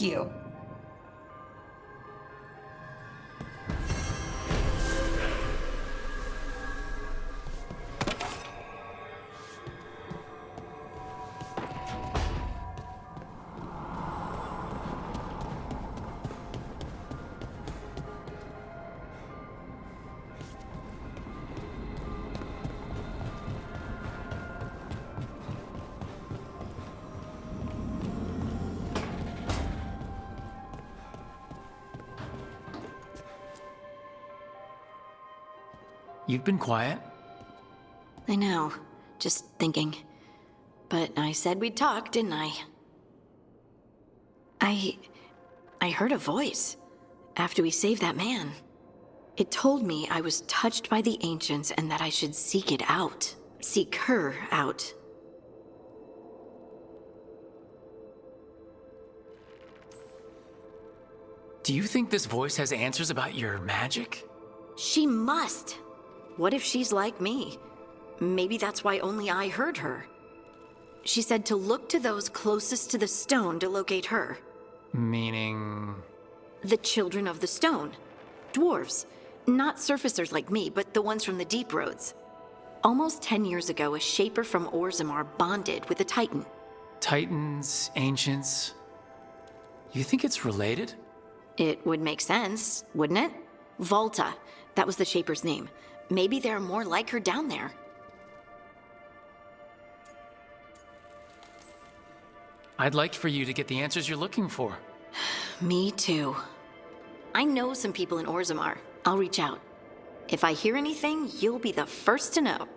you. You've been quiet. I know. Just thinking. But I said we'd talk, didn't I? I heard a voice after we saved that man. It told me I was touched by the ancients and that I should seek it out. Seek her out. Do you think this voice has answers about your magic? She must. What if she's like me? Maybe that's why only I heard her. She said to look to those closest to the stone to locate her. Meaning... The children of the stone. Dwarves. Not surfacers like me, but the ones from the deep roads. Almost 10 years ago, a shaper from Orzammar bonded with a titan. Titans, ancients... You think it's related? It would make sense, wouldn't it? Volta. That was the shaper's name. Maybe there are more like her down there. I'd like for you to get the answers you're looking for. Me too. I know some people in Orzammar. I'll reach out. If I hear anything, you'll be the first to know.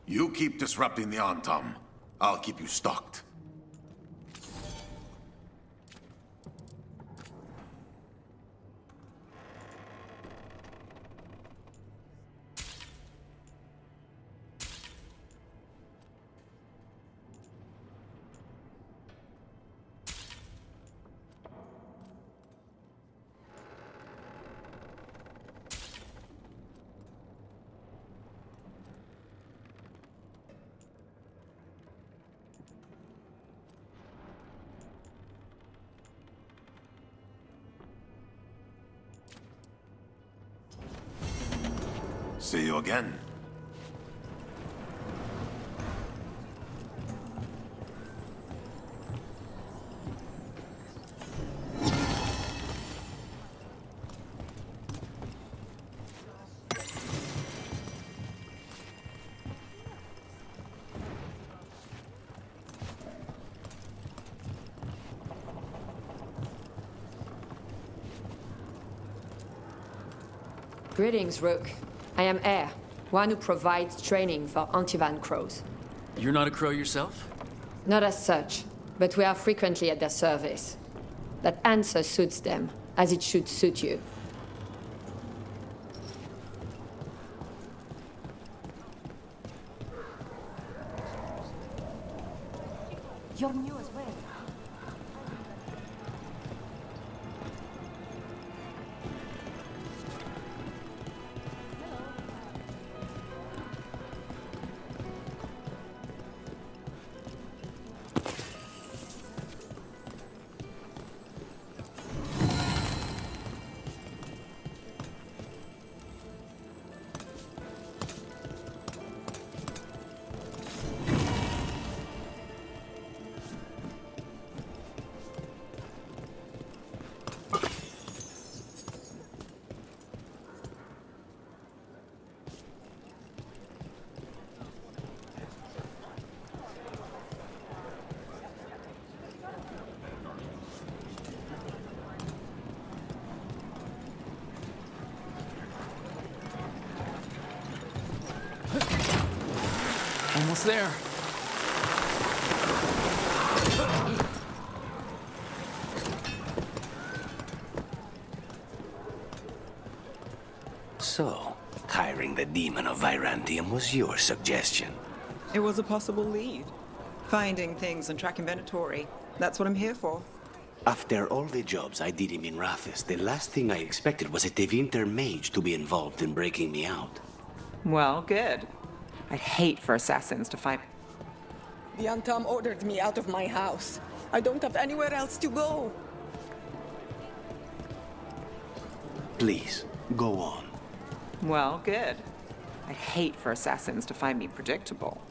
You keep disrupting the Antam. I'll keep you stocked. See you again. Greetings, Rook. I am Air, one who provides training for Antivan crows. You're not a crow yourself? Not as such, but we are frequently at their service. That answer suits them, as it should suit you. You're new as well. Almost there. So, hiring the demon of Virantium was your suggestion. It was a possible lead. Finding things and tracking Venatori. That's what I'm here for. After all the jobs I did in Minrathis, the last thing I expected was a Tevinter mage to be involved in breaking me out. Well, good. I'd hate for assassins to find... The Antam ordered me out of my house. I don't have anywhere else to go. Please, go on. Well, good. I'd hate for assassins to find me predictable.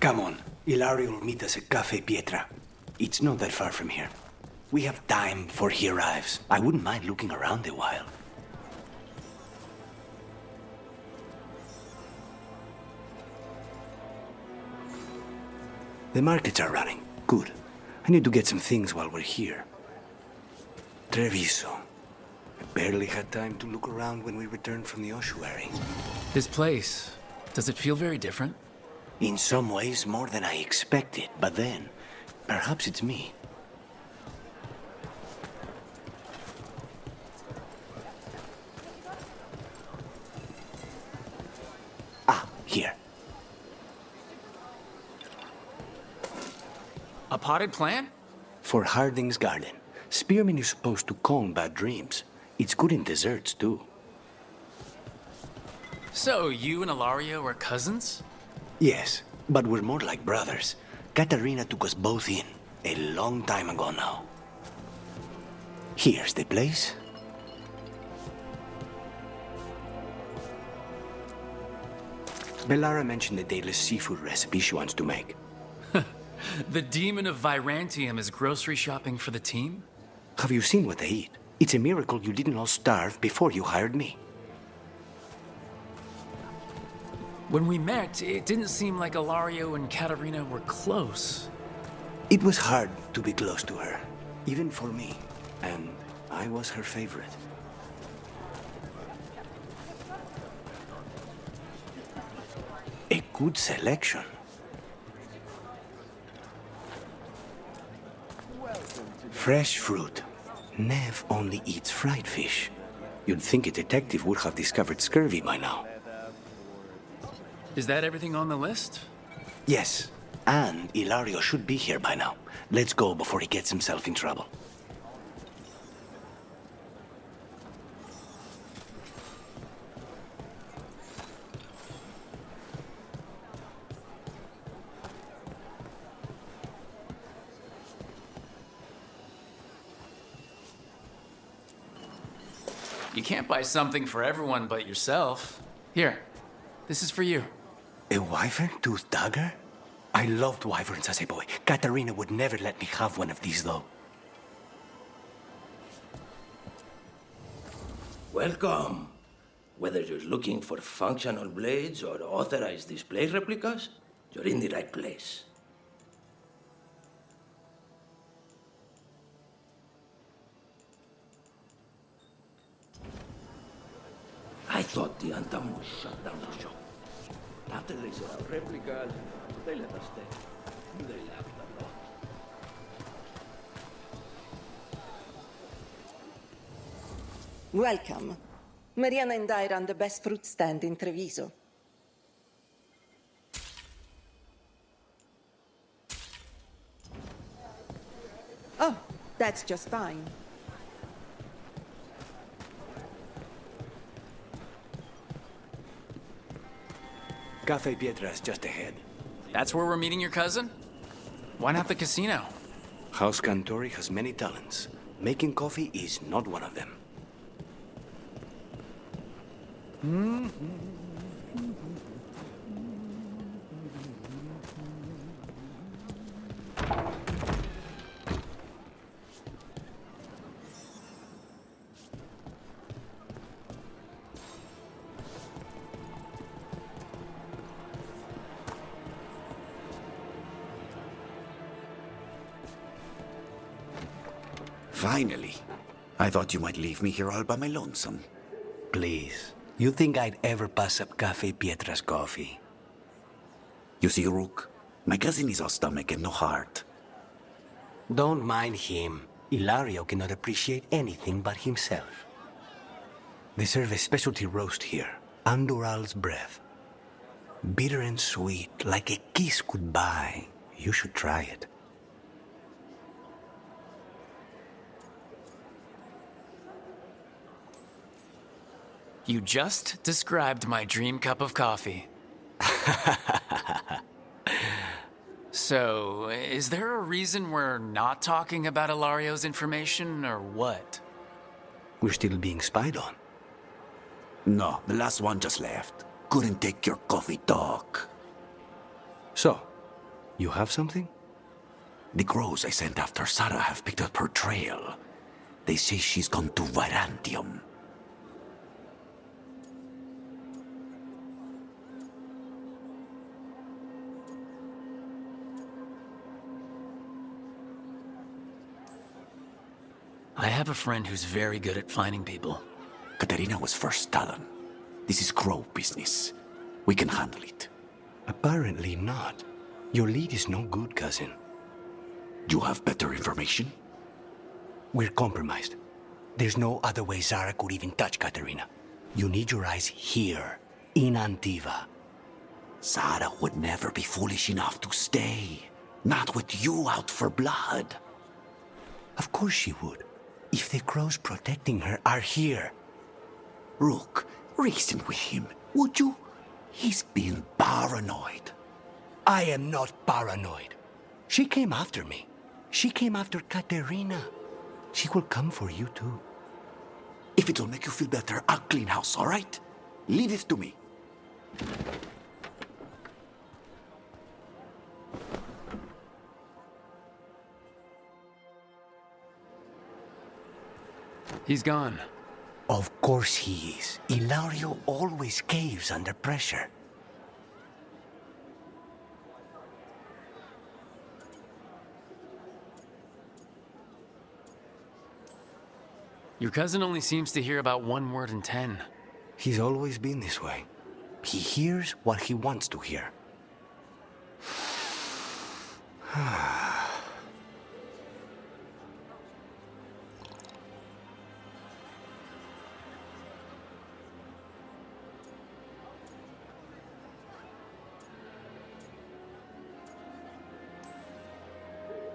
Come on. Ilario will meet us at Cafe Pietra. It's not that far from here. We have time before he arrives. I wouldn't mind looking around a while. The markets are running. Good. I need to get some things while we're here. Treviso. I barely had time to look around when we returned from the ossuary. This place, does it feel very different? In some ways, more than I expected, but then, perhaps it's me. Ah, here. A potted plant? For Harding's garden. Spearmint is supposed to calm bad dreams. It's good in desserts, too. So, you and Ilario are cousins? Yes, but we're more like brothers. Katarina took us both in, a long time ago now. Here's the place. Bellara mentioned the daily seafood recipe she wants to make. The demon of Virantium is grocery shopping for the team? Have you seen what they eat? It's a miracle you didn't all starve before you hired me. When we met, it didn't seem like Ilario and Katarina were close. It was hard to be close to her, even for me, and I was her favorite. A good selection. Fresh fruit. Nev only eats fried fish. You'd think a detective would have discovered scurvy by now. Is that everything on the list? Yes, and Ilario should be here by now. Let's go before he gets himself in trouble. You can't buy something for everyone but yourself. Here, this is for you. A wyvern tooth dagger? I loved wyverns as a boy. Katarina would never let me have one of these, though. Welcome. Whether you're looking for functional blades or authorized display replicas, you're in the right place. I thought the Antam would shut down the shop. After they set out replicas, they let us stay. They laughed a lot. Welcome. Mariana and I run the best fruit stand in Treviso. Oh, that's just fine. Cafe Pietra's just ahead. That's where we're meeting your cousin? Why not the casino? House Cantori has many talents. Making coffee is not one of them. Finally. I thought you might leave me here all by my lonesome. Please. You think I'd ever pass up Cafe Pietra's coffee? You see, Rook, my cousin is all stomach and no heart. Don't mind him. Ilario cannot appreciate anything but himself. They serve a specialty roast here, Andoral's breath. Bitter and sweet, like a kiss goodbye. You should try it. You just described my dream cup of coffee. So, is there a reason we're not talking about Ilario's information, or what? We're still being spied on. No, the last one just left. Couldn't take your coffee talk. So, You have something? The crows I sent after Sarah have picked up her trail. They say she's gone to Virantium. I have a friend who's very good at finding people. Katerina was first Talon. This is crow business. We can handle it. Apparently not. Your lead is no good, cousin. You have better information? We're compromised. There's no other way Zara could even touch Katerina. You need your eyes here, in Antiva. Zara would never be foolish enough to stay. Not with you out for blood. Of course she would. If the crows protecting her are here. Rook, reason with him, would you? He's being paranoid. I am not paranoid. She came after me. She came after Katerina. She will come for you too. If it'll make you feel better, I'll clean house, all right? Leave it to me. He's gone. Of course he is. Ilario always caves under pressure. Your cousin only seems to hear about 1 word in 10. He's always been this way. He hears what he wants to hear.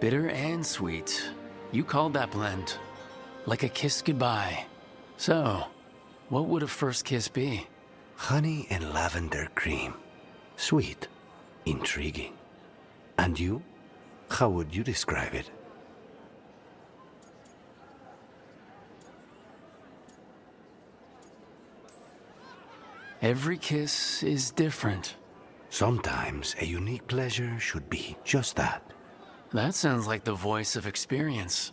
Bitter and sweet. You called that blend. Like a kiss goodbye. So, what would a first kiss be? Honey and lavender cream. Sweet. Intriguing. And you? How would you describe it? Every kiss is different. Sometimes a unique pleasure should be just that. That sounds like the voice of experience.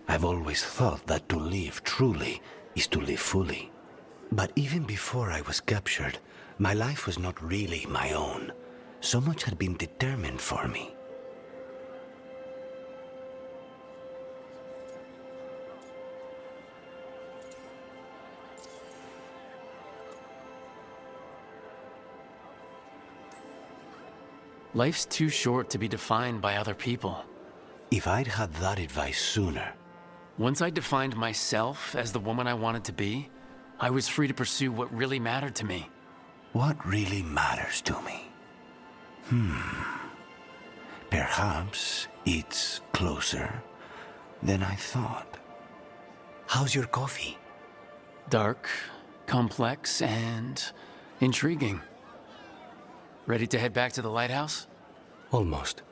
I've always thought that to live truly is to live fully. But even before I was captured, my life was not really my own. So much had been determined for me. Life's too short to be defined by other people. If I'd had that advice sooner. Once I defined myself as the woman I wanted to be, I was free to pursue what really mattered to me. What really matters to me? Perhaps it's closer than I thought. How's your coffee? Dark, complex, and intriguing. Ready to head back to the lighthouse? Almost.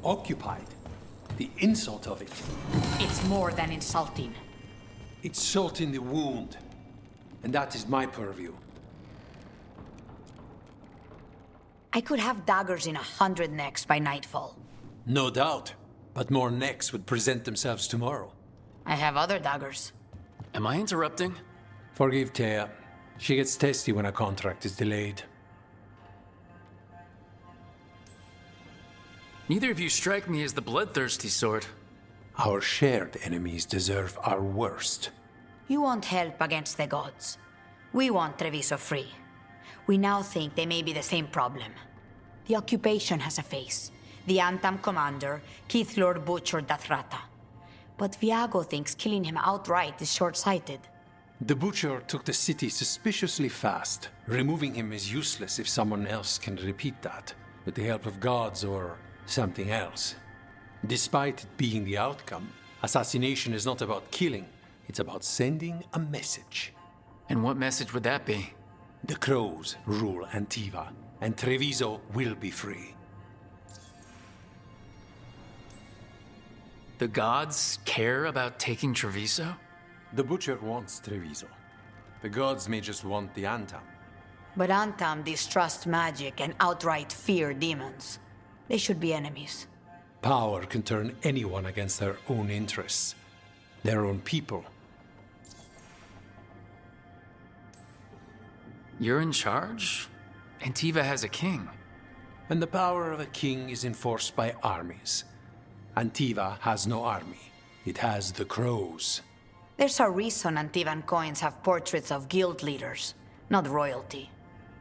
Occupied. The insult of it. It's more than insulting. It's salt in the wound. And that is my purview. I could have daggers in 100 necks by nightfall. No doubt. But more necks would present themselves tomorrow. I have other daggers. Am I interrupting? Forgive Thea. She gets testy when a contract is delayed. Neither of you strike me as the bloodthirsty sort. Our shared enemies deserve our worst. You want help against the gods. We want Treviso free. We now think they may be the same problem. The occupation has a face. The Antam commander, Keith Lord butchered that Wrata. But Viago thinks killing him outright is short-sighted. The butcher took the city suspiciously fast. Removing him is useless if someone else can repeat that, with the help of gods or something else. Despite it being the outcome, assassination is not about killing, it's about sending a message. And what message would that be? The crows rule Antiva, and Treviso will be free. The gods care about taking Treviso? The butcher wants Treviso. The gods may just want the Antam. But Antam distrust magic and outright fear demons. They should be enemies. Power can turn anyone against their own interests, their own people. You're in charge? Antiva has a king. And the power of a king is enforced by armies. Antiva has no army. It has the crows. There's a reason Antivan coins have portraits of guild leaders, not royalty.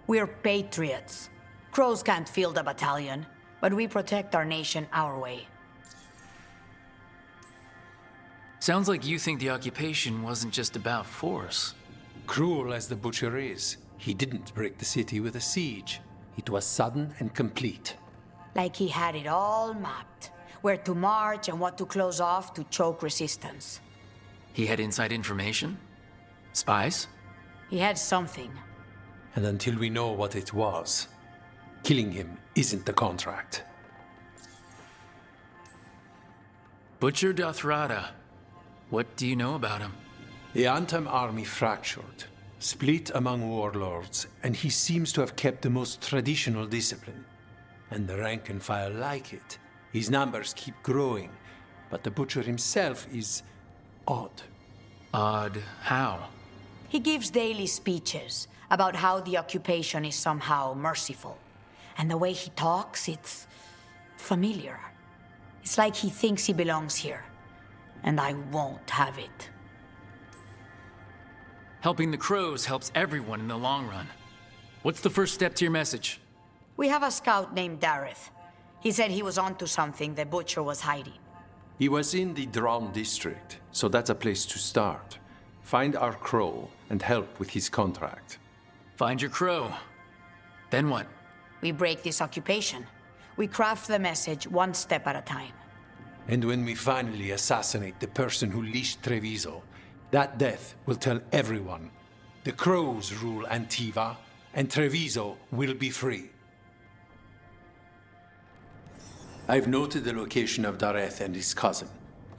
We're patriots. Crows can't field a battalion, but we protect our nation our way. Sounds like you think the occupation wasn't just about force. Cruel as the butcher is, he didn't break the city with a siege. It was sudden and complete. Like he had it all mapped. Where to march and what to close off to choke resistance. He had inside information? Spies? He had something. And until we know what it was, killing him isn't the contract. Butcher Dothrada. What do you know about him? The Antam army fractured, split among warlords, and he seems to have kept the most traditional discipline. And the rank and file like it. His numbers keep growing, but the butcher himself is odd. Odd how? He gives daily speeches about how the occupation is somehow merciful. And the way he talks, it's familiar. It's like he thinks he belongs here. And I won't have it. Helping the crows helps everyone in the long run. What's the first step to your message? We have a scout named Dareth. He said he was onto something the butcher was hiding. He was in the Drown district, so that's a place to start. Find our crow and help with his contract. Find your crow. Then what? We break this occupation. We craft the message one step at a time. And when we finally assassinate the person who leashed Treviso, that death will tell everyone. The crows rule Antiva, and Treviso will be free. I've noted the location of Dareth and his cousin,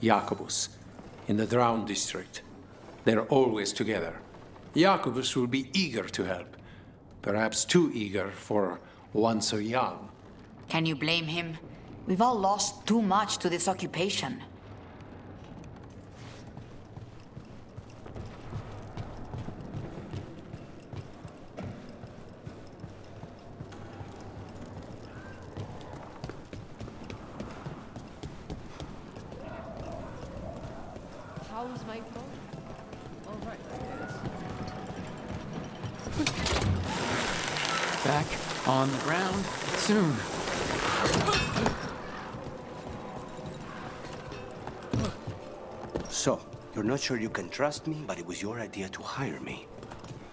Jacobus, in the Drown district. They're always together. Jacobus will be eager to help, perhaps too eager for one so young. Can you blame him? We've all lost too much to this occupation. How's my phone? All right, Back on the ground soon. So, you're not sure you can trust me, but it was your idea to hire me.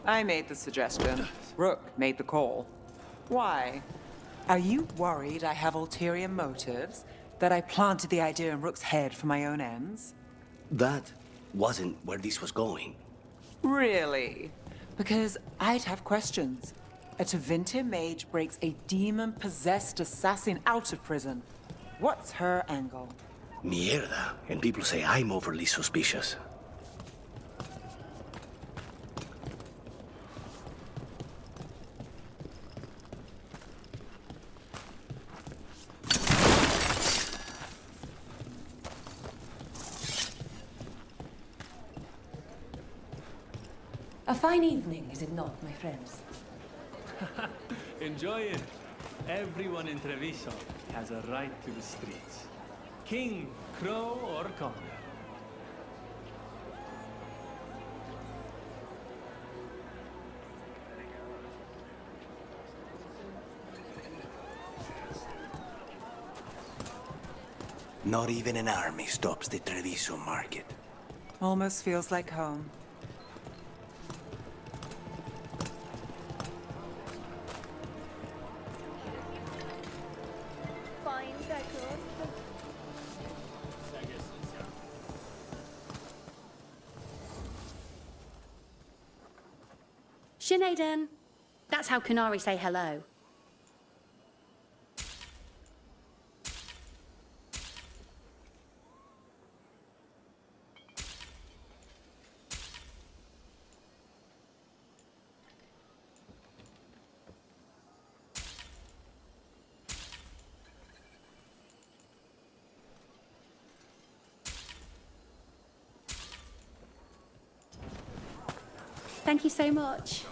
I made the suggestion. Rook made the call. Why? Are you worried I have ulterior motives? That I planted the idea in Rook's head for my own ends? That wasn't where this was going. Really? Because I'd have questions. A Tevinter mage breaks a demon-possessed assassin out of prison. What's her angle? Mierda. And people say I'm overly suspicious. A fine evening, is it not, my friends? Enjoy it. Everyone in Treviso has a right to the streets. King, crow, or conga. Not even an army stops the Treviso market. Almost feels like home. Sinead, that's how Kunari say hello. Thank you so much.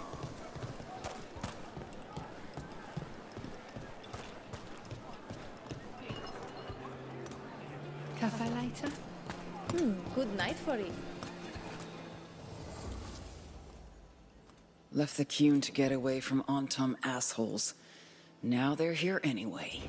Cafe later? Good night for it. Left the Cune to get away from Antum assholes. Now they're here anyway.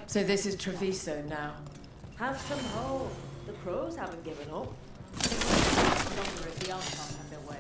So this is Treviso now. Have some hope. The crows haven't given up. I wonder if the Archon had their way.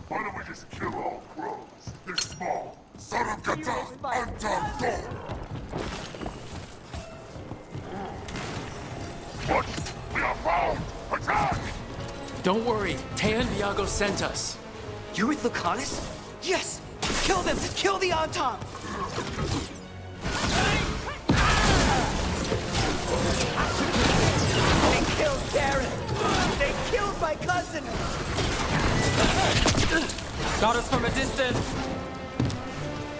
Why don't we just kill all crows? They're small. Son of Gata, Anton, go! What? We are found! Attack! Don't worry, Tan Viago sent us. You're with Lukannis? Yes! Kill them! Kill the Anton! Got us from a distance!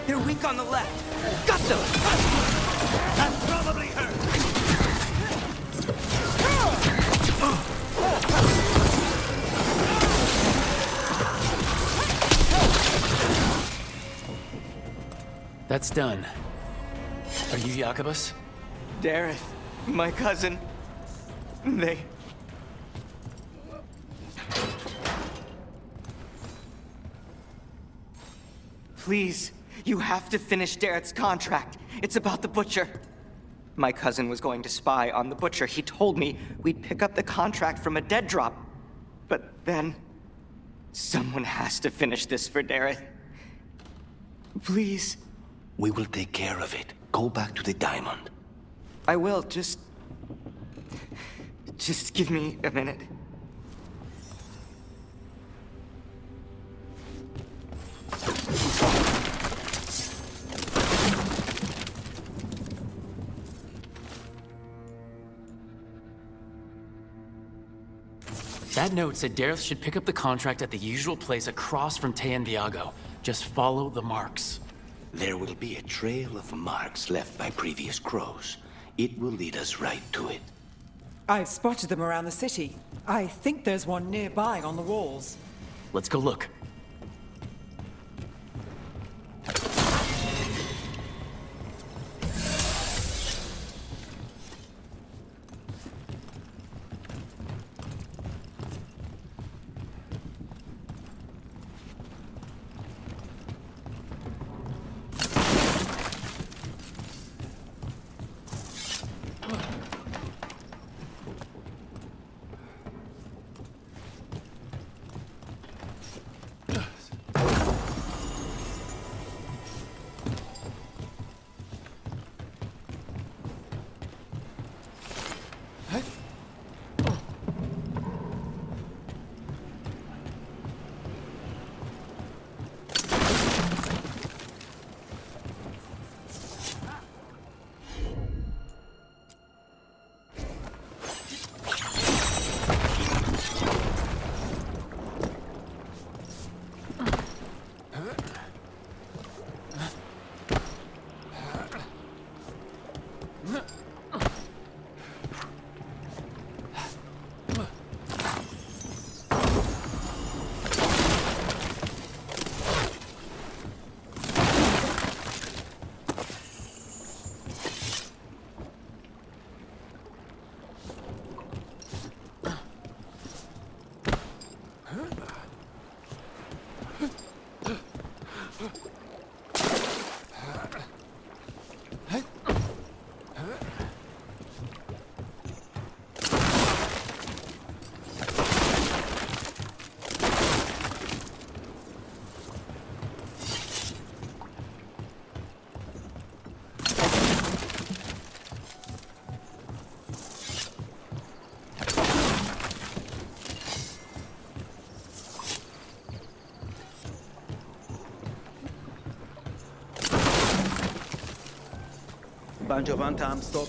They're weak on the left. Got them! That probably hurt! That's done. Are you Jacobus? Dareth, my cousin. They... Please, you have to finish Dareth's contract. It's about the Butcher. My cousin was going to spy on the Butcher. He told me we'd pick up the contract from a dead drop. But then... someone has to finish this for Dareth. Please. We will take care of it. Go back to the diamond. I will, just give me a minute. That note said Dareth should pick up the contract at the usual place across from Teyan Viago. Just follow the marks. There will be a trail of marks left by previous crows. It will lead us right to it. I've spotted them around the city. I think there's one nearby on the walls. Let's go look.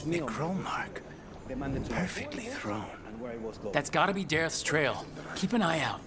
The crow mark. Perfectly thrown. That's gotta be Dareth's trail. Keep an eye out.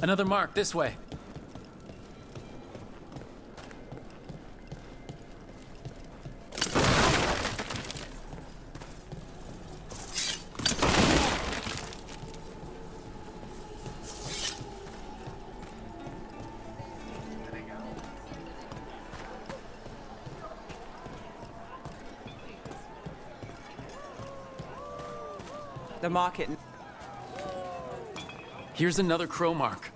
Another mark this way. The market. Here's another crow mark.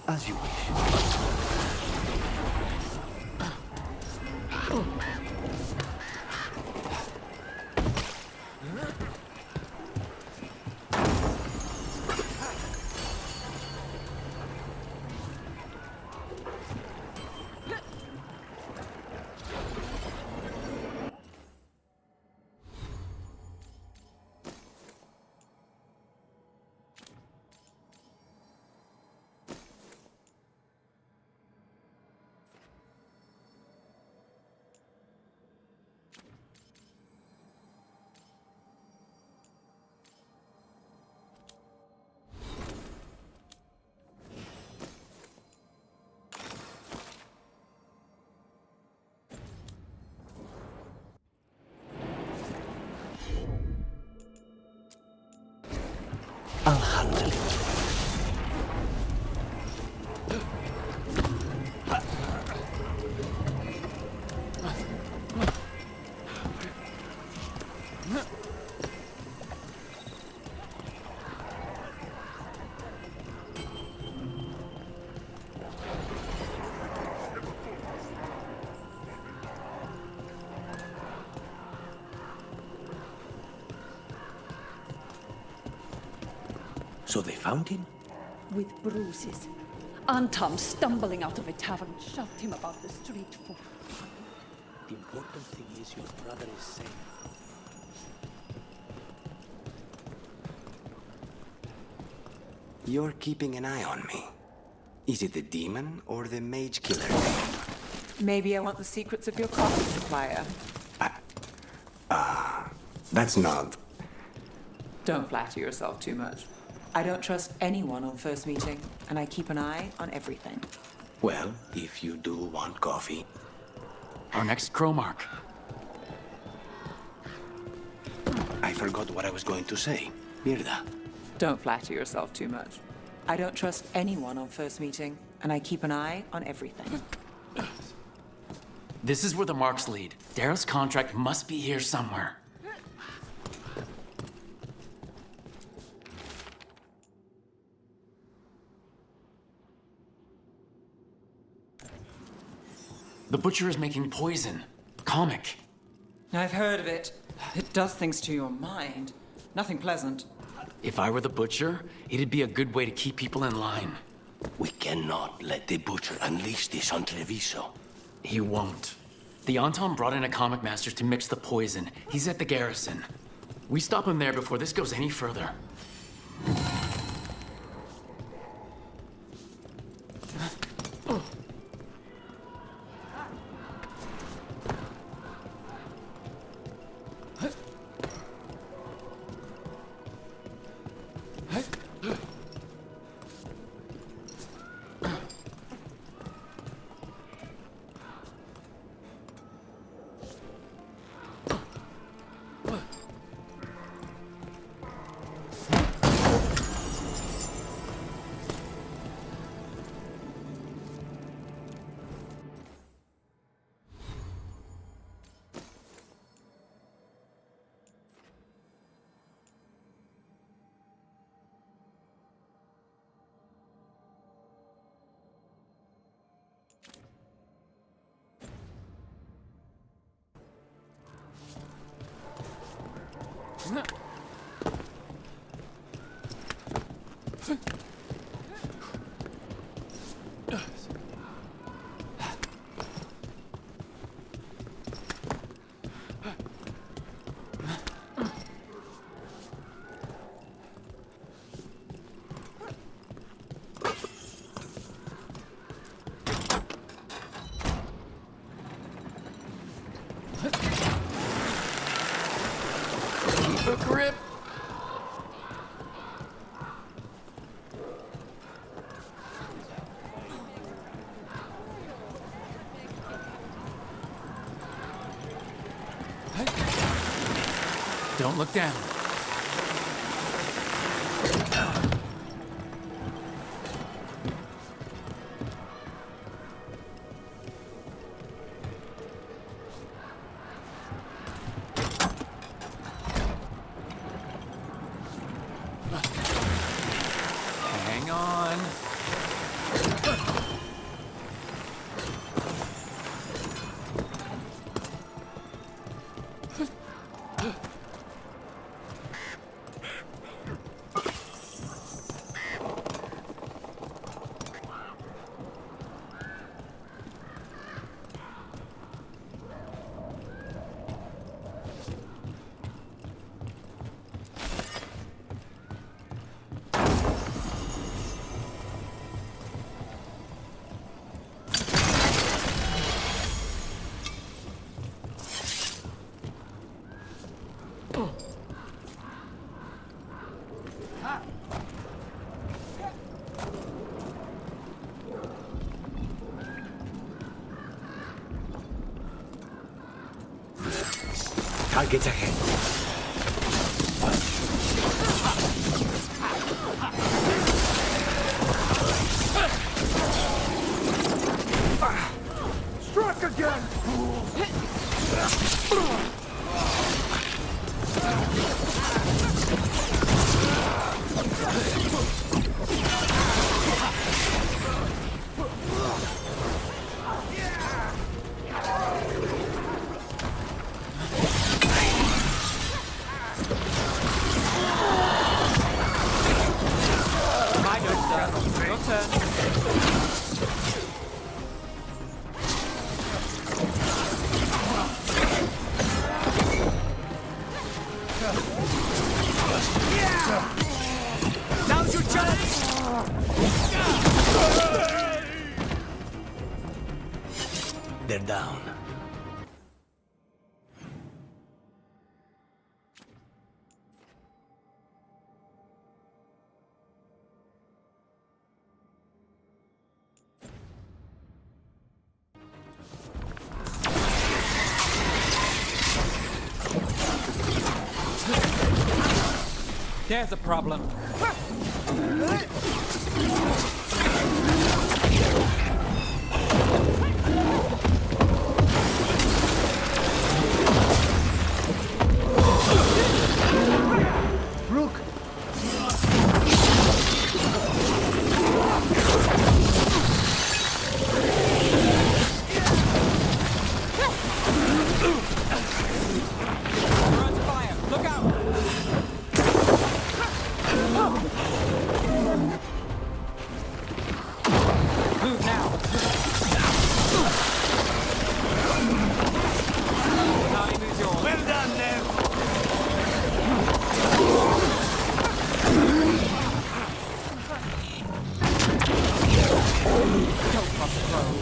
As you wish. I'll handle it. So they found him? With bruises. Antam, stumbling out of a tavern, shoved him about the street for fun. The important thing is your brother is safe. You're keeping an eye on me. Is it the demon or the mage killer? Maybe I want the secrets of your coffee supplier. That's not... Don't flatter yourself too much. I don't trust anyone on first meeting, and I keep an eye on everything. Well, if you do want coffee. Our next crow mark. I forgot what I was going to say. Mirda. Don't flatter yourself too much. I don't trust anyone on first meeting, and I keep an eye on everything. This is where the marks lead. Darrow's contract must be here somewhere. The butcher is making poison. Comic. I've heard of it. It does things to your mind. Nothing pleasant. If I were the butcher, it'd be a good way to keep people in line. We cannot let the butcher unleash this on Treviso. He won't. The Anton brought in a comic master to mix the poison. He's at the garrison. We stop him there before this goes any further. Don't look down. Hang on. Targets ahead. Struck again! Now's your chance! They're down. There's a problem. Rook! We're under fire. Look out! Move now. Time is yours. Well done, there. Don't cross the road.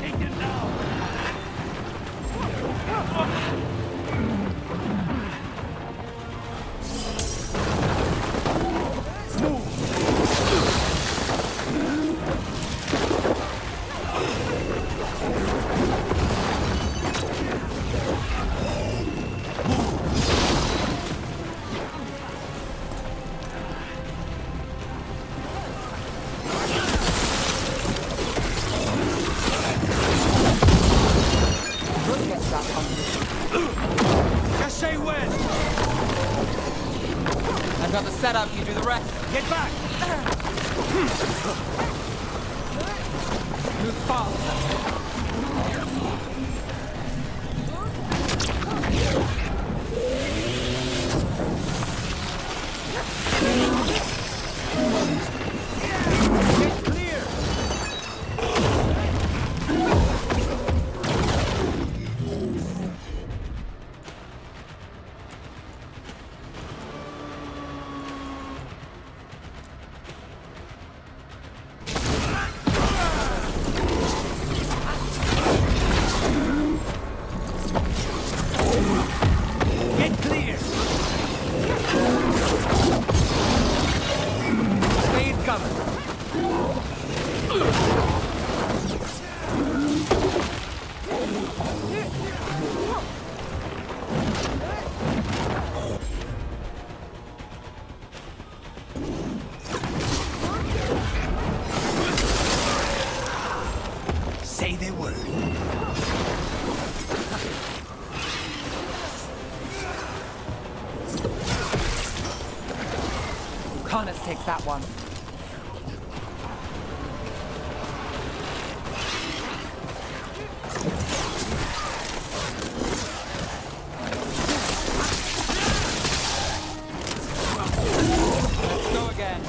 Take it now! Just say when. I've got the setup, you do the rest. Get back! Move faster. Get clear! Get clear! Stay in cover. Say the word. Lukanis takes that one. Let's go again.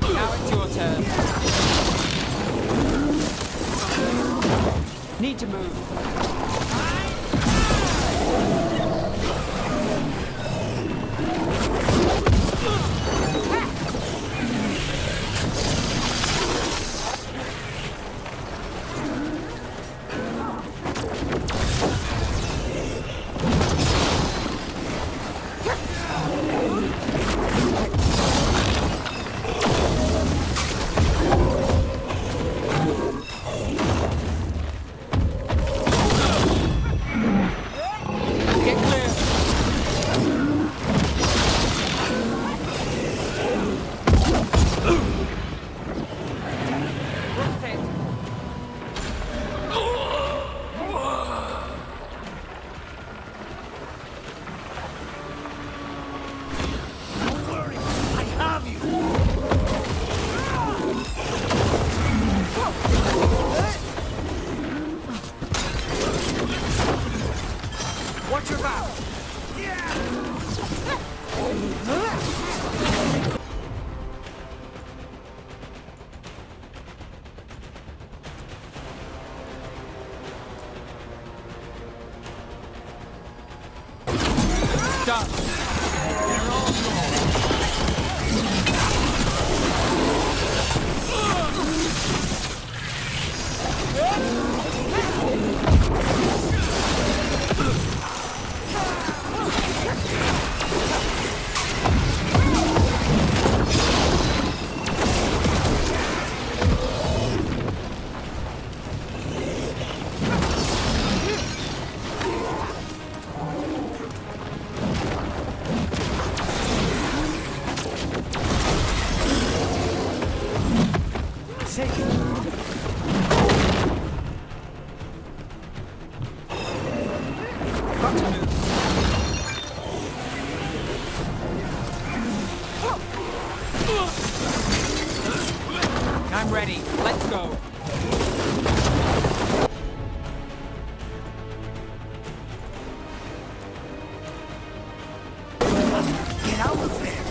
Now it's your turn. Need to move. Watch your back! Done. They're all I'm ready. Let's go. Get out of there!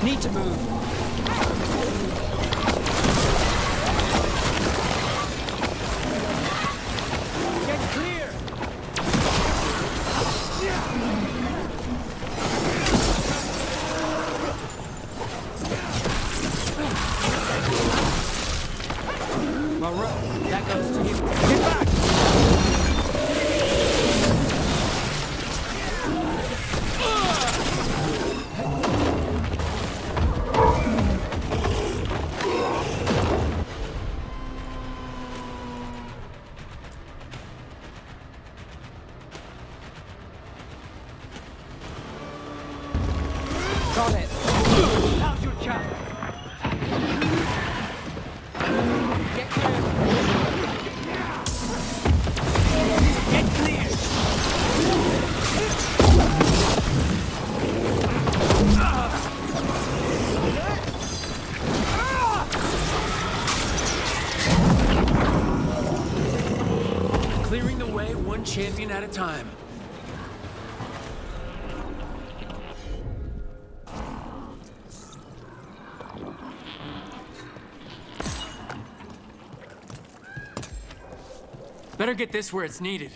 Need to move. Get clear! Well, Rook, that goes to you. Get back! champion at a time. Better get this where it's needed.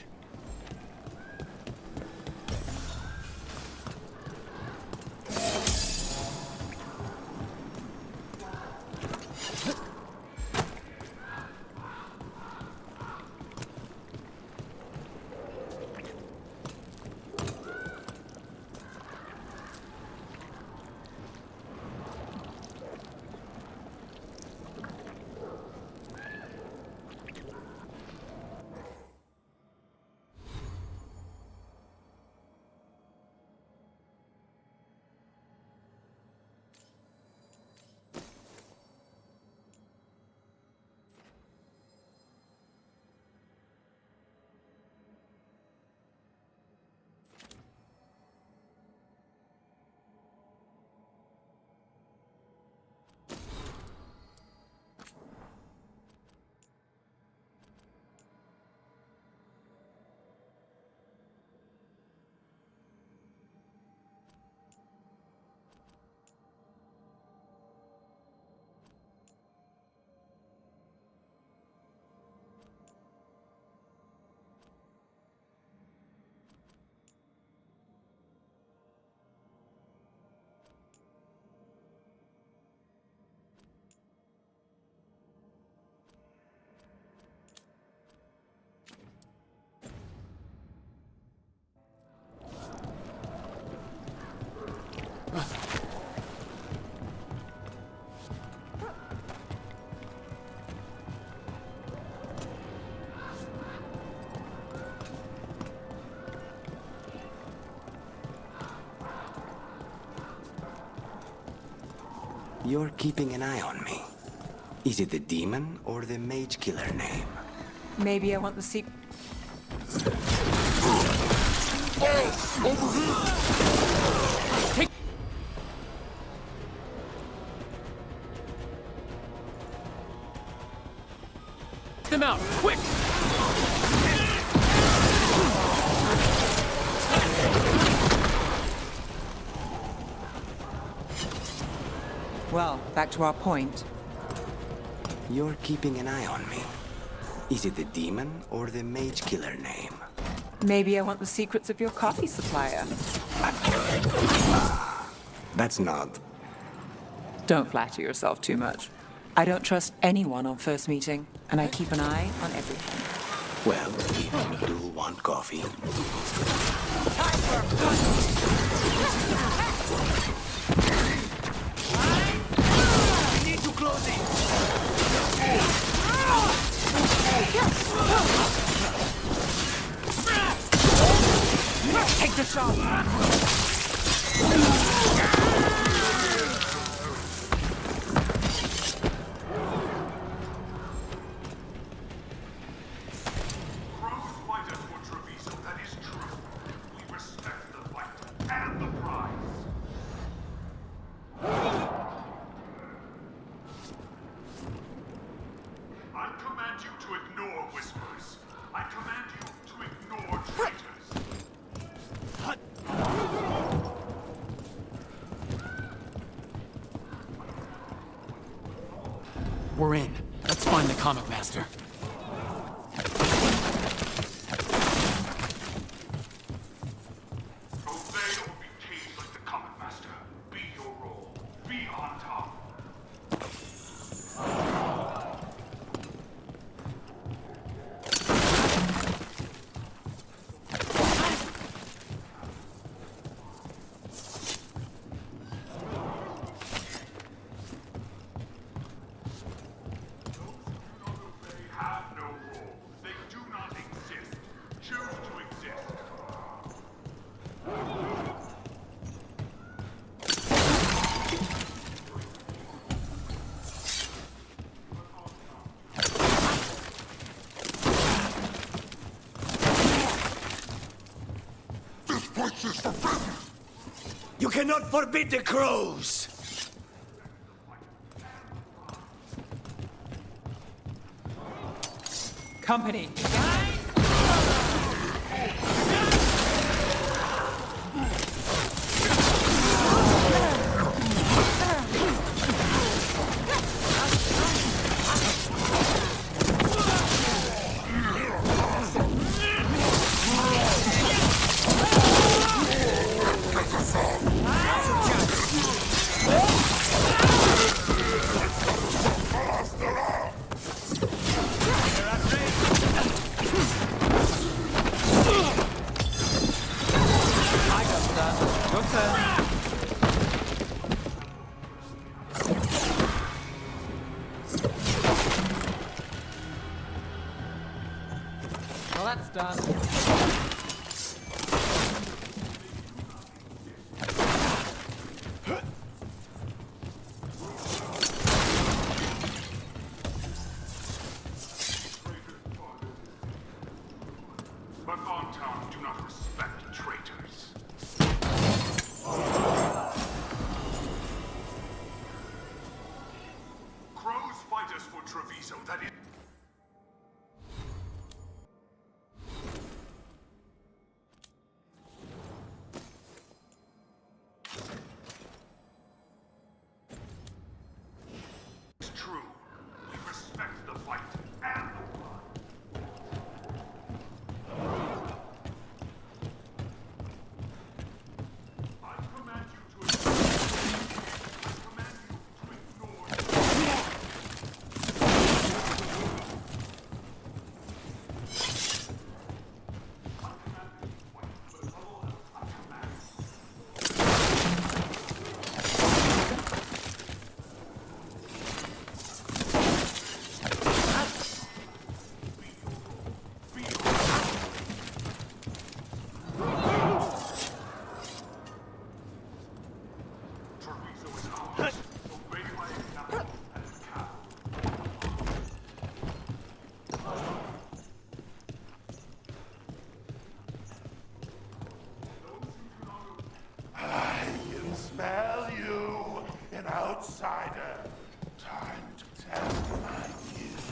You're keeping an eye on me. Is it the demon or the mage killer name? Maybe I want the secret. Take them out, quick! Well, back to our point. You're keeping an eye on me. Is it the demon or the mage killer name? Maybe I want the secrets of your coffee supplier. That's not. Don't flatter yourself too much. I don't trust anyone on first meeting, and I keep an eye on everything. Well, if you do want coffee. We need to close it! Take the shot! We're in. Let's find the comic master. You cannot forbid the crows! Company. That's done. But Ontom do not respect traitors. Crows fight us for Treviso, that is... It's true. We respect the fight and the blood. I command you to ignore. I can smell you, an outsider. Time to test my views.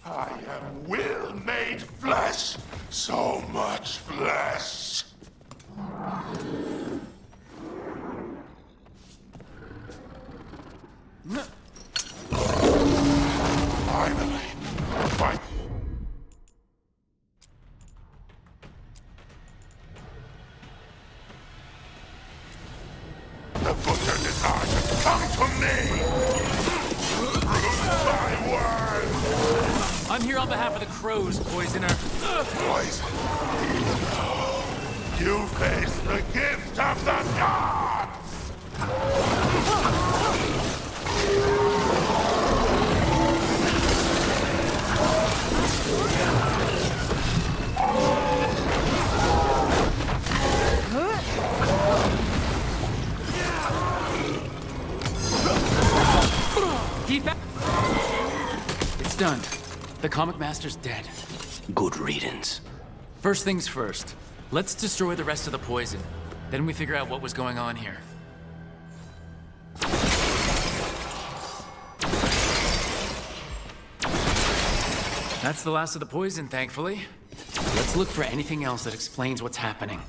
I am will made flesh, so much flesh. Finally, fight. The butcher decides. Come to me! Prove my word! I'm here on behalf of the crows, poisoner. Poison? You face the gift of the gods! Keep back. It's done. The comic master's dead. Good riddance. First things first. Let's destroy the rest of the poison. Then we figure out what was going on here. That's the last of the poison, thankfully. Let's look for anything else that explains what's happening.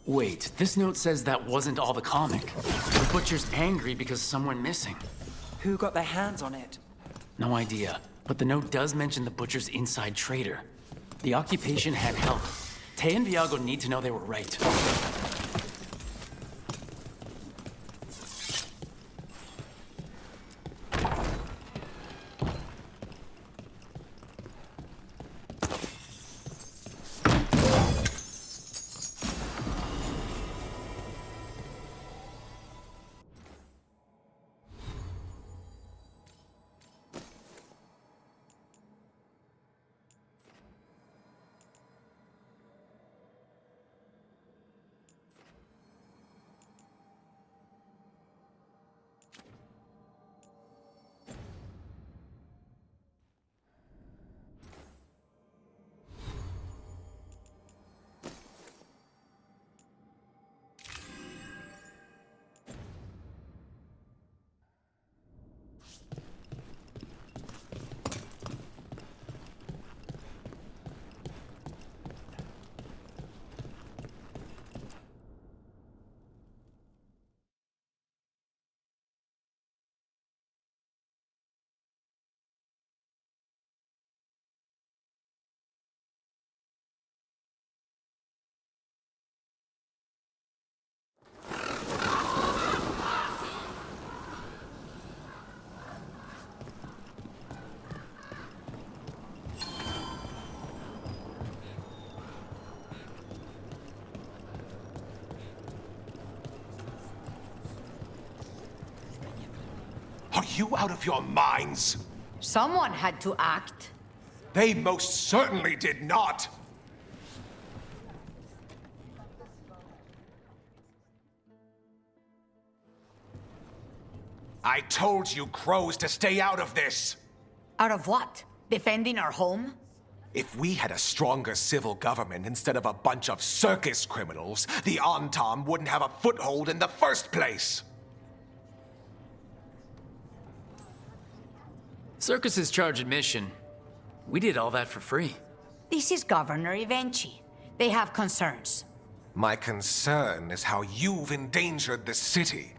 Wait, this note says that wasn't all the comic. The butcher's angry because someone missing. Who got their hands on it? No idea, but the note does mention the butcher's inside trader. The occupation had help. Tay and Viago need to know they were right. Are you out of your minds? Someone had to act. They most certainly did not! I told you crows to stay out of this! Out of what? Defending our home? If we had a stronger civil government instead of a bunch of circus criminals, the Antam wouldn't have a foothold in the first place! Circuses charge admission. We did all that for free. This is Governor Evenchi. They have concerns. My concern is how you've endangered the city.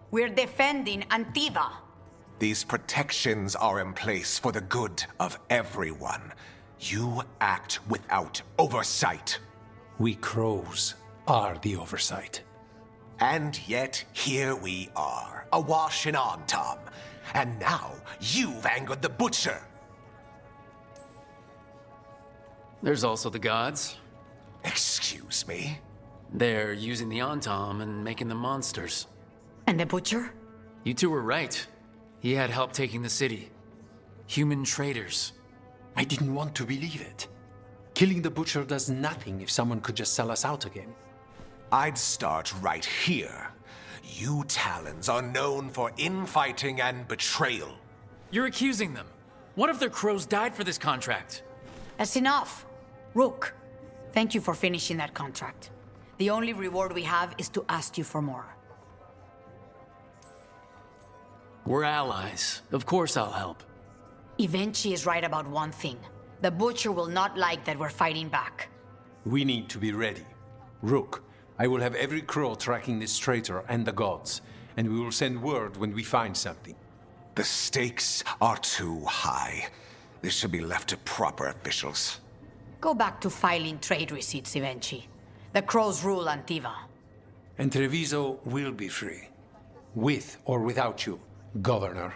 We're defending Antiva. These protections are in place for the good of everyone. You act without oversight. We crows are the oversight. And yet, here we are, awash in Antam. And now, you've angered the Butcher. There's also the gods. Excuse me? They're using the Antam and making them monsters. And the Butcher? You two were right. He had help taking the city. Human traitors. I didn't want to believe it. Killing the Butcher does nothing if someone could just sell us out again. I'd start right here. You Talons are known for infighting and betrayal. You're accusing them. What if their crows died for this contract? That's enough. Rook, thank you for finishing that contract. The only reward we have is to ask you for more. We're allies. Of course I'll help. Evenchi is right about one thing. The Butcher will not like that we're fighting back. We need to be ready. Rook, I will have every crow tracking this traitor and the gods, and we will send word when we find something. The stakes are too high. This should be left to proper officials. Go back to filing trade receipts, Evenchi. The crows rule Antiva. And Treviso will be free. With or without you, Governor.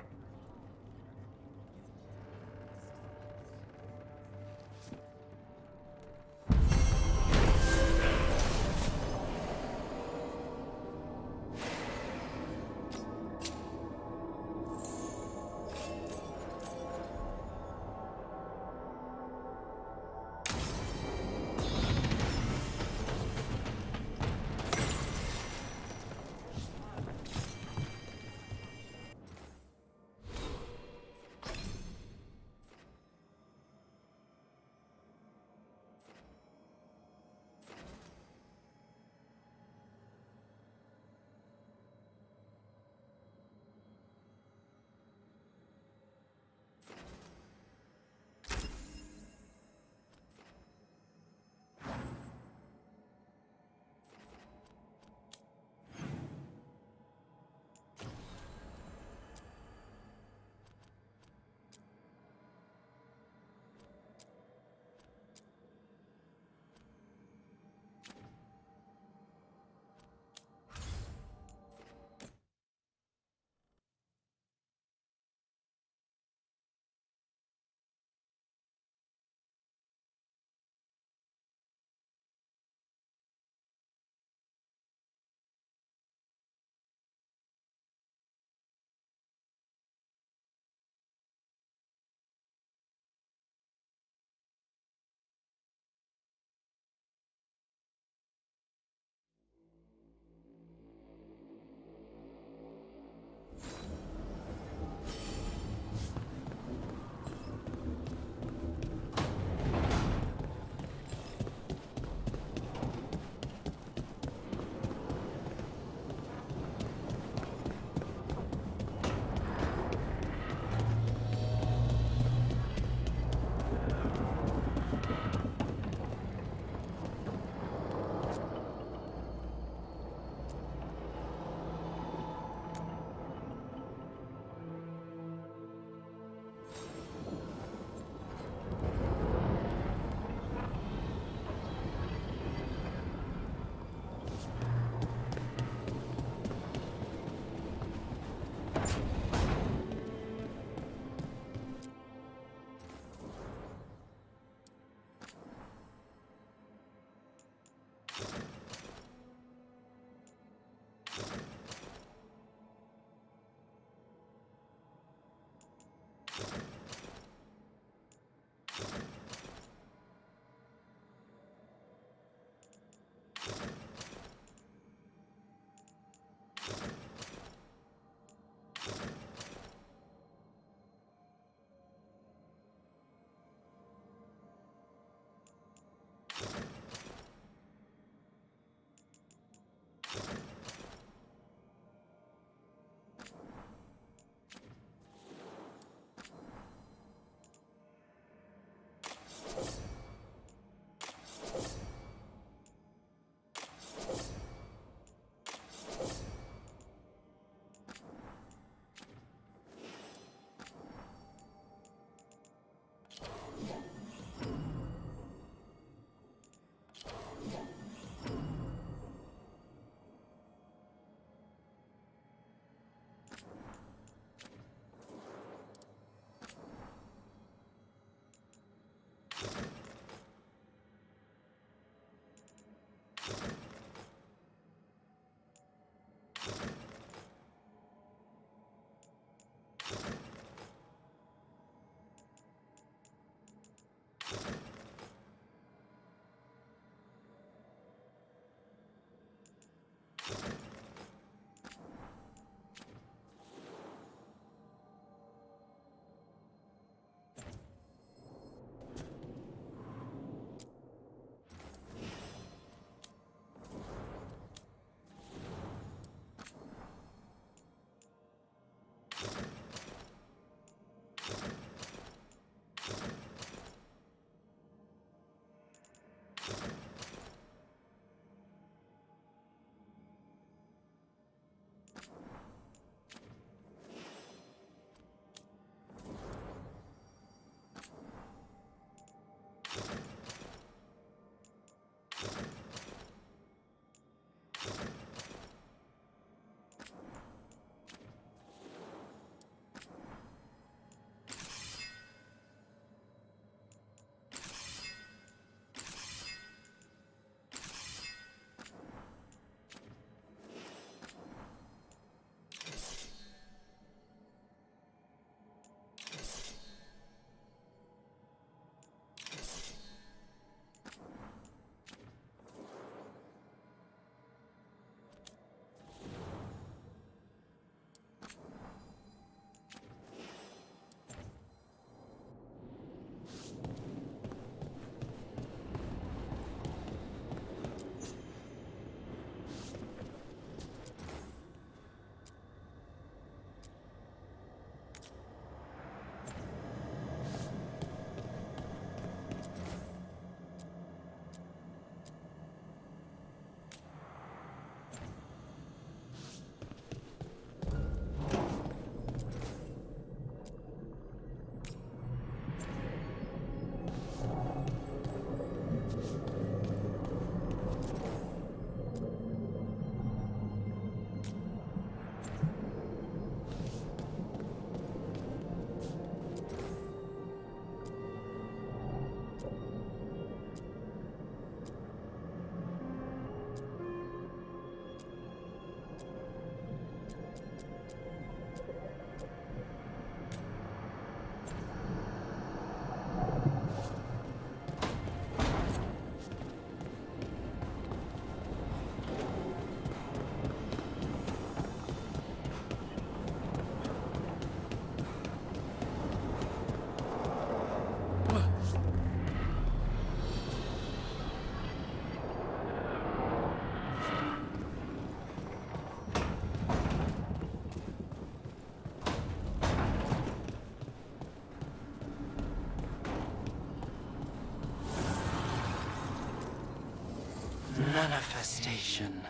devastation.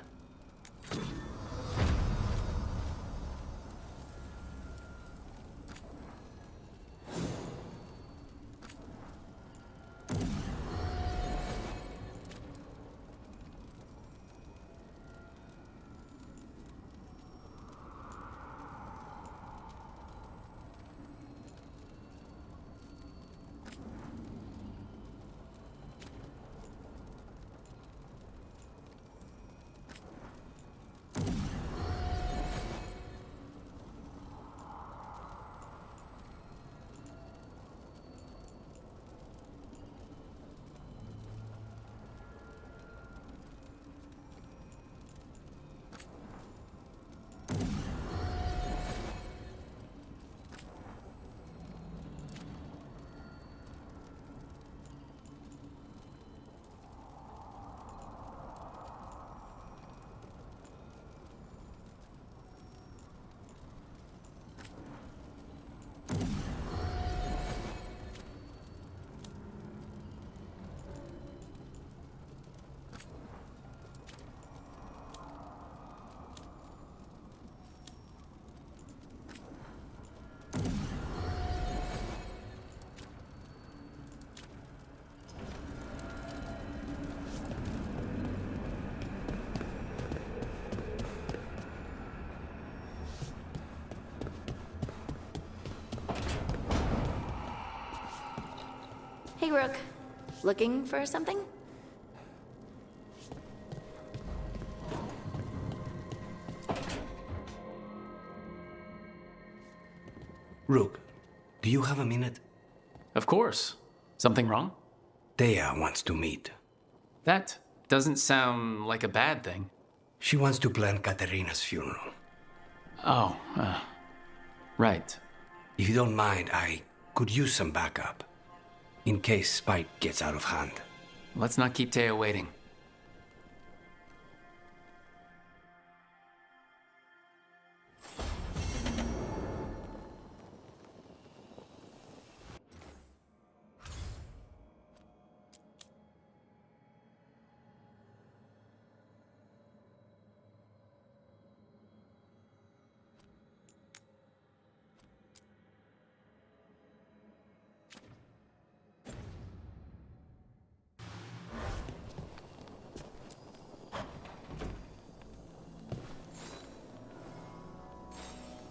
Hey, Rook. Looking for something? Rook, do you have a minute? Of course. Something wrong? Thea wants to meet. That doesn't sound like a bad thing. She wants to plan Katerina's funeral. Oh, right. If you don't mind, I could use some backup. In case Spike gets out of hand. Let's not keep Teo waiting.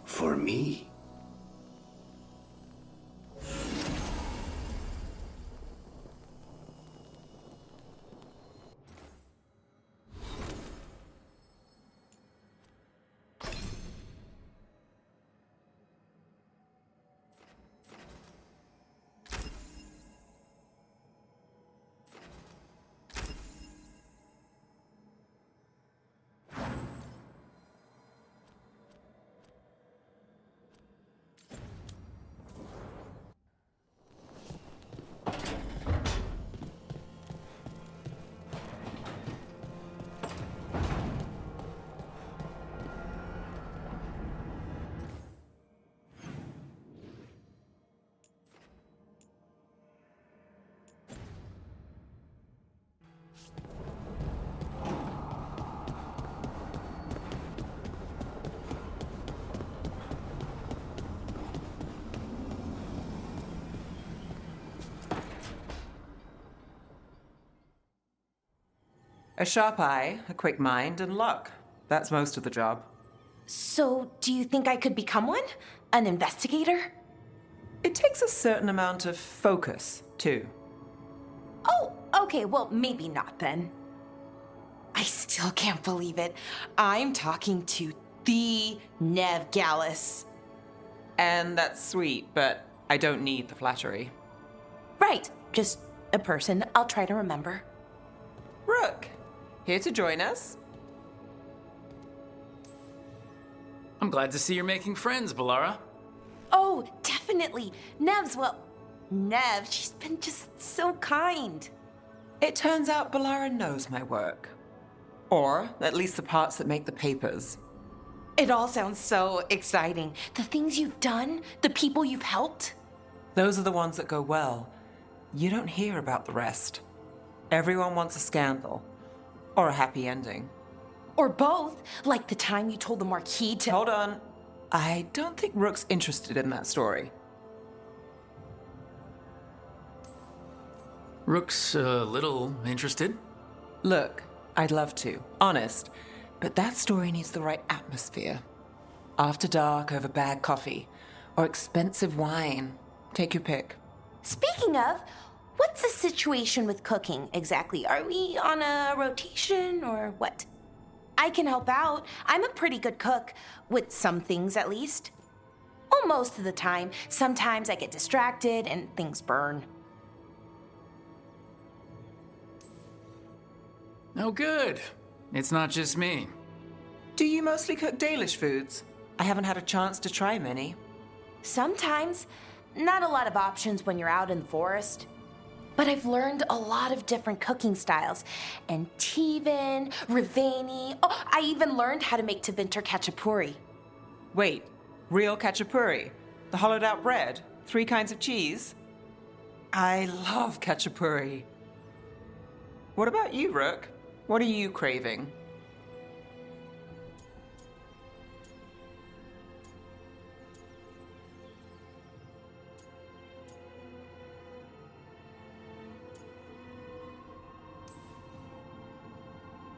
For me? A sharp eye, a quick mind, and luck. That's most of the job. So, do you think I could become one? An investigator? It takes a certain amount of focus, too. Oh, okay, well, maybe not then. I still can't believe it. I'm talking to the Nev Gallus. And that's sweet, but I don't need the flattery. Right, just a person I'll try to remember. Rook, here to join us? I'm glad to see you're making friends, Ballara. Oh, definitely. Nev's, well, Nev, she's been just so kind. It turns out Ballara knows my work. Or at least the parts that make the papers. It all sounds so exciting. The things you've done, the people you've helped. Those are the ones that go well. You don't hear about the rest. Everyone wants a scandal. Or a happy ending. Or both, like the time you told the Marquis to— Hold on. I don't think Rook's interested in that story. Rook's a little interested. Look, I'd love to, honest, but that story needs the right atmosphere. After dark over bad coffee, or expensive wine. Take your pick. Speaking of, what's the situation with cooking exactly? Are we on a rotation or what? I can help out. I'm a pretty good cook, with some things at least. Well, most of the time. Sometimes I get distracted and things burn. Oh, good. It's not just me. Do you mostly cook Dalish foods? I haven't had a chance to try many. Sometimes. Not a lot of options when you're out in the forest. But I've learned a lot of different cooking styles. Antivan, Rivani. Oh, I even learned how to make Tevinter Khachapuri. Wait, real Khachapuri? The hollowed out bread? 3 kinds of cheese? I love Khachapuri. What about you, Rook? What are you craving?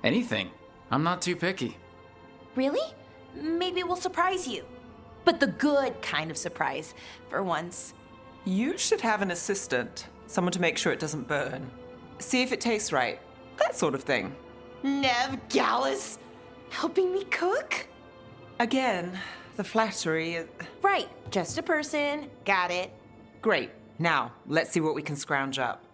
Anything. I'm not too picky. Really? Maybe we'll surprise you. But the good kind of surprise, for once. You should have an assistant. Someone to make sure it doesn't burn. See if it tastes right. That sort of thing. Nev Gallus, helping me cook? Again, the flattery is... Right, just a person. Got it. Great. Now, let's see what we can scrounge up.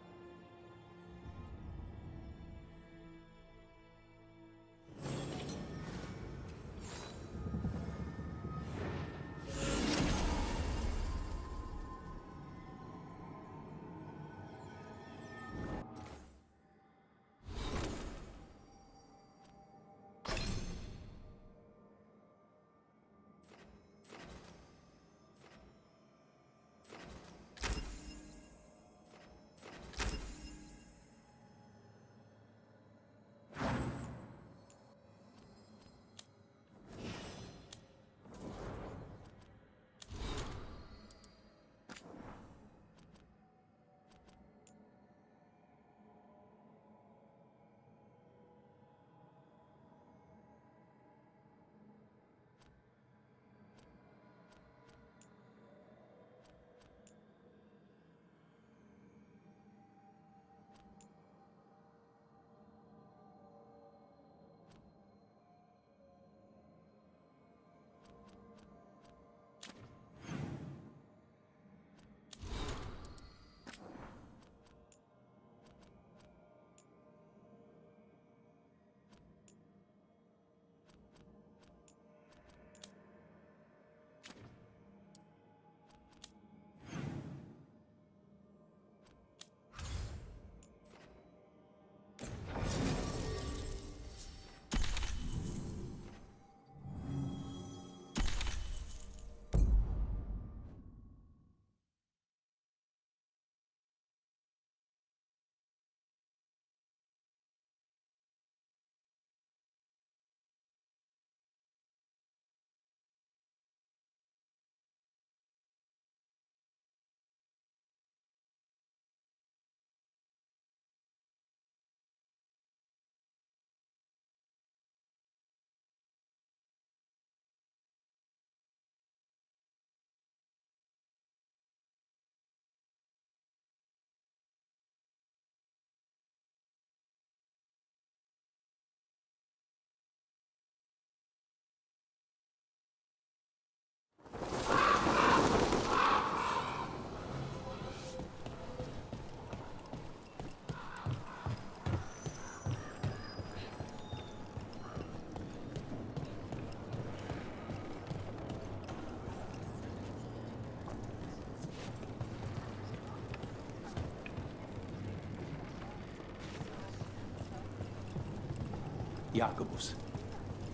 Jacobus,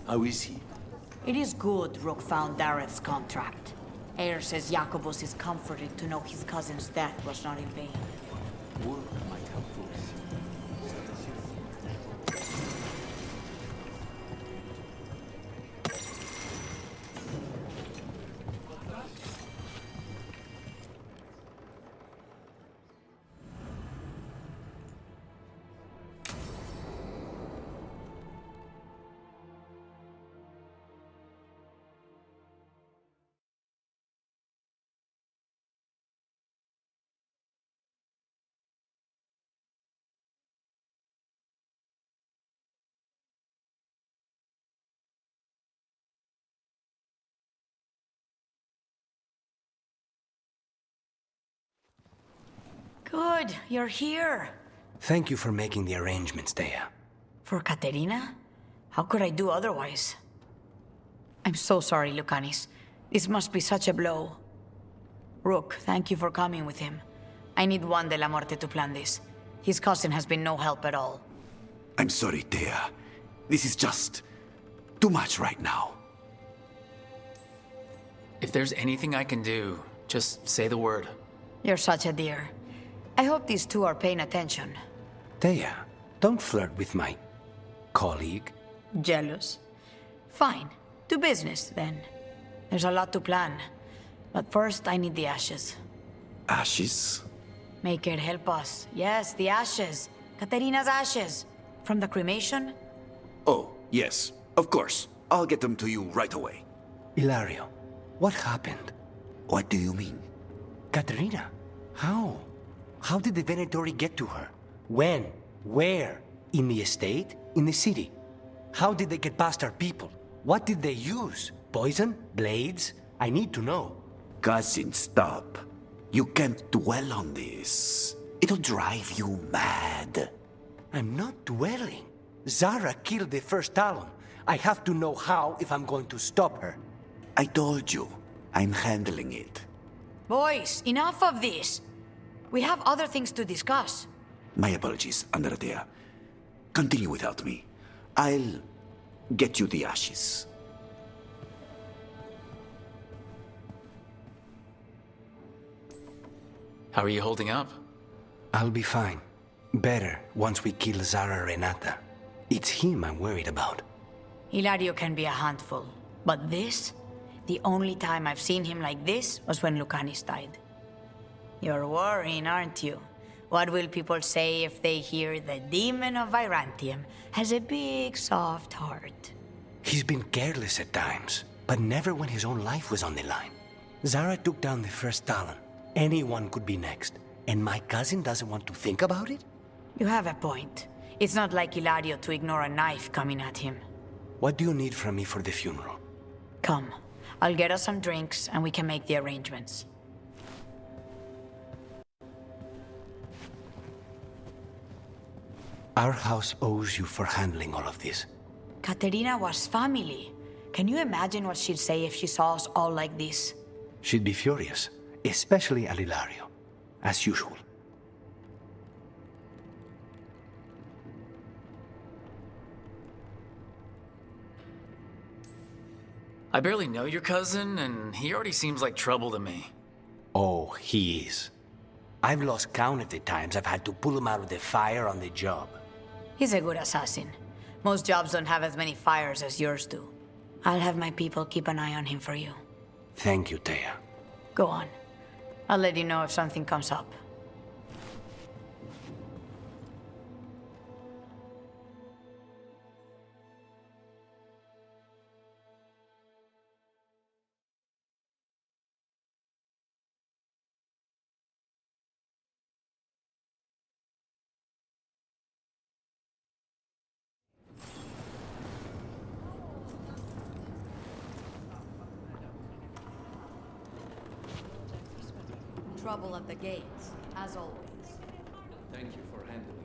how is he? It is good Rook found Dareth's contract. Eyre says Jacobus is comforted to know his cousin's death was not in vain. Work might help us. Good, you're here. Thank you for making the arrangements, Dea. For Katerina? How could I do otherwise? I'm so sorry, Lucanis. This must be such a blow. Rook, thank you for coming with him. I need Juan de la Muerte to plan this. His cousin has been no help at all. I'm sorry, Dea. This is just too much right now. If there's anything I can do, just say the word. You're such a dear. I hope these two are paying attention. Dea, don't flirt with my colleague. Jealous? Fine. To business, then. There's a lot to plan. But first, I need the ashes. Ashes? Make it help us. Yes, the ashes. Katerina's ashes. From the cremation? Oh, yes, of course. I'll get them to you right away. Ilario, what happened? What do you mean? Katerina, how? How did the Venatori get to her? When? Where? In the estate? In the city? How did they get past our people? What did they use? Poison? Blades? I need to know. Cousin, stop. You can't dwell on this. It'll drive you mad. I'm not dwelling. Zara killed the first Talon. I have to know how if I'm going to stop her. I told you, I'm handling it. Boys, enough of this. We have other things to discuss. My apologies, Andradea. Continue without me. I'll get you the ashes. How are you holding up? I'll be fine. Better once we kill Zara Renata. It's him I'm worried about. Hilario can be a handful. But this? The only time I've seen him like this was when Lucanis died. You're worrying, aren't you? What will people say if they hear the demon of Virantium has a big, soft heart? He's been careless at times, but never when his own life was on the line. Zara took down the first Talon. Anyone could be next. And my cousin doesn't want to think about it? You have a point. It's not like Hilario to ignore a knife coming at him. What do you need from me for the funeral? Come. I'll get us some drinks and we can make the arrangements. Our house owes you for handling all of this. Katerina was family. Can you imagine what she'd say if she saw us all like this? She'd be furious, especially at Hilario, as usual. I barely know your cousin, and he already seems like trouble to me. Oh, he is. I've lost count of the times I've had to pull him out of the fire on the job. He's a good assassin. Most jobs don't have as many fires as yours do. I'll have my people keep an eye on him for you. Thank you, Dea. Go on. I'll let you know if something comes up. Trouble at the gates, as always. Thank you for handling